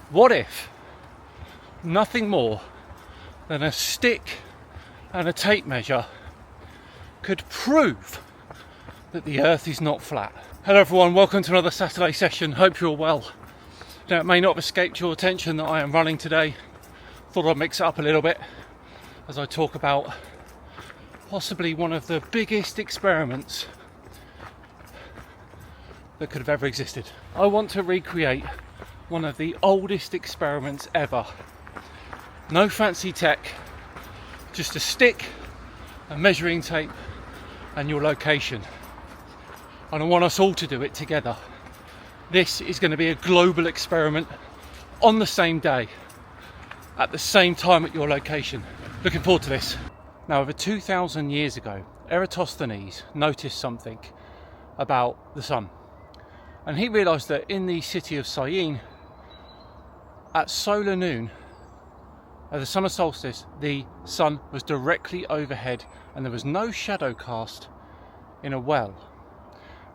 What if nothing more than a stick and a tape measure could prove that the earth is not flat? Hello everyone, welcome to another Saturday session. Hope you're all well. Now, it may not have escaped your attention that I am running today. Thought I'd mix it up a little bit as I talk about possibly one of the biggest experiments that could have ever existed. I want to recreate one of the oldest experiments ever. No fancy tech, just a stick, a measuring tape and your location. And I want us all to do it together. This is going to be a global experiment on the same day, at the same time at your location. Looking forward to this. Now, over 2,000 years ago, Eratosthenes noticed something about the sun. And he realised that in the city of Syene, at solar noon, at the summer solstice, the sun was directly overhead and there was no shadow cast in a well.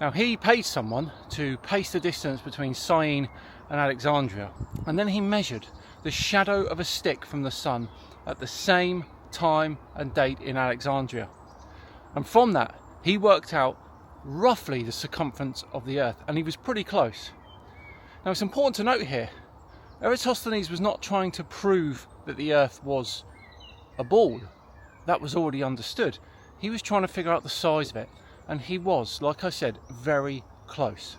Now, he paid someone to pace the distance between Syene and Alexandria, and then he measured the shadow of a stick from the sun at the same time and date in Alexandria. And from that, he worked out roughly the circumference of the earth, and he was pretty close. Now, it's important to note here, Eratosthenes was not trying to prove that the earth was a ball. That was already understood. He was trying to figure out the size of it, and he was, like I said, very close.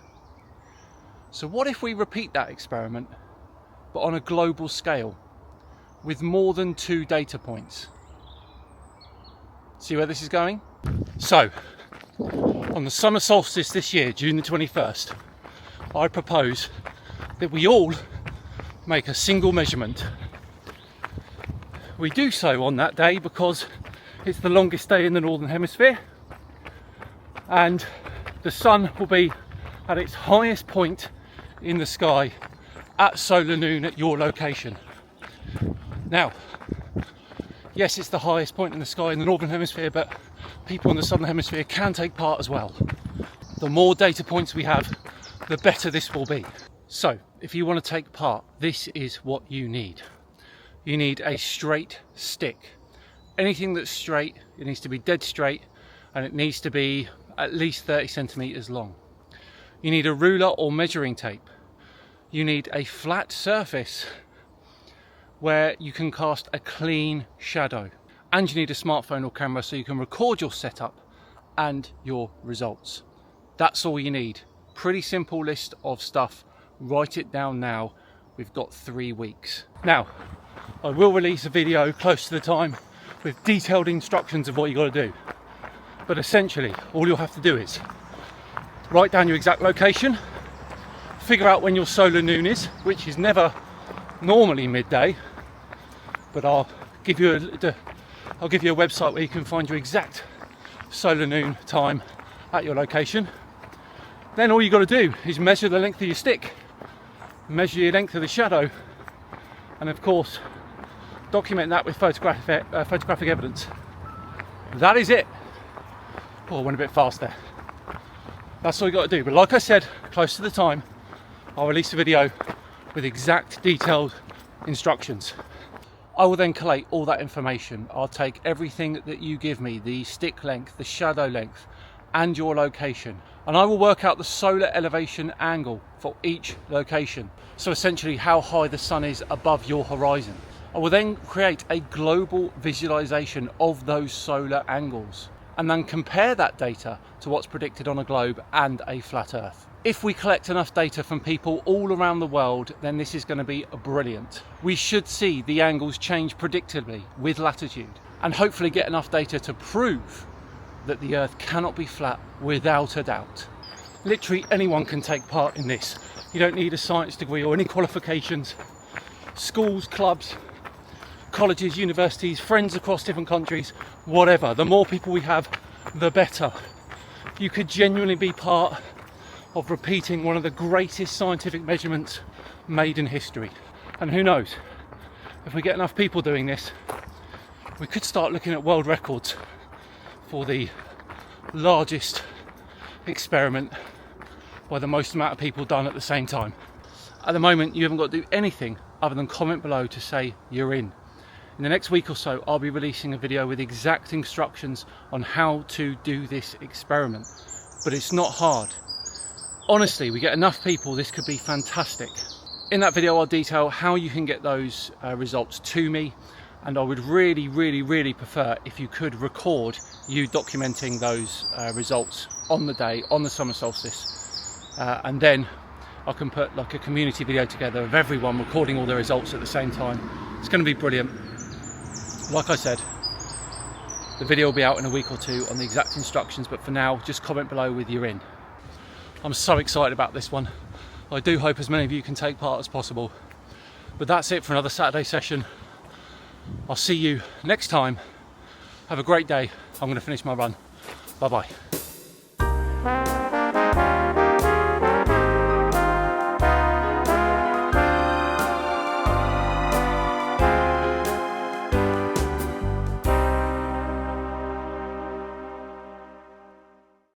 So what if we repeat that experiment, but on a global scale, with more than 2 data points? See where this is going? So, on the summer solstice this year, June the 21st, I propose that we all make a single measurement. We do so on that day because it's the longest day in the Northern Hemisphere, and the sun will be at its highest point in the sky at solar noon at your location. Now, yes, it's the highest point in the sky in the Northern Hemisphere, but people in the Southern Hemisphere can take part as well. The more data points we have, the better this will be. So, if you want to take part, this is what you need. You need a straight stick. Anything that's straight, it needs to be dead straight, and it needs to be at least 30 centimeters long. You need a ruler or measuring tape. You need a flat surface where you can cast a clean shadow. And you need a smartphone or camera so you can record your setup and your results. That's all you need. Pretty simple list of stuff. Write it down now. We've got 3 weeks. Now, I will release a video close to the time with detailed instructions of what you got to do. But essentially, all you'll have to do is write down your exact location, figure out when your solar noon is, which is never normally midday, but I'll give you a website where you can find your exact solar noon time at your location. Then all you got to do is measure the length of your stick, measure your length of the shadow, and of course document that with photographic evidence. That is it. Oh, I went a bit fast there. That's all you got to do. But like I said, close to the time, I'll release a video with exact detailed instructions. I will then collate all that information. I'll take everything that you give me, the stick length, the shadow length, and your location, and I will work out the solar elevation angle for each location. So essentially how high the sun is above your horizon. I will then create a global visualization of those solar angles, and then compare that data to what's predicted on a globe and a flat earth. If we collect enough data from people all around the world, then this is going to be brilliant. We should see the angles change predictably with latitude, and hopefully get enough data to prove that the earth cannot be flat without a doubt. Literally anyone can take part in this. You don't need a science degree or any qualifications. Schools, clubs, colleges, universities, friends across different countries, whatever. The more people we have, the better. You could genuinely be part of repeating one of the greatest scientific measurements made in history. And who knows, if we get enough people doing this, we could start looking at world records for the largest experiment by the most amount of people done at the same time. At the moment, you haven't got to do anything other than comment below to say you're in. In the next week or so, I'll be releasing a video with exact instructions on how to do this experiment. But it's not hard. Honestly, we get enough people, this could be fantastic. In that video, I'll detail how you can get those results to me. And I would really prefer if you could record you documenting those results on the day, on the summer solstice. And then I can put like a community video together of everyone recording all the results at the same time. It's going to be brilliant. Like I said, the video will be out in a week or two on the exact instructions, but for now, just comment below with you're in. I'm so excited about this one. I do hope as many of you can take part as possible. But that's it for another Saturday session. I'll see you next time. Have a great day. I'm going to finish my run. Bye bye.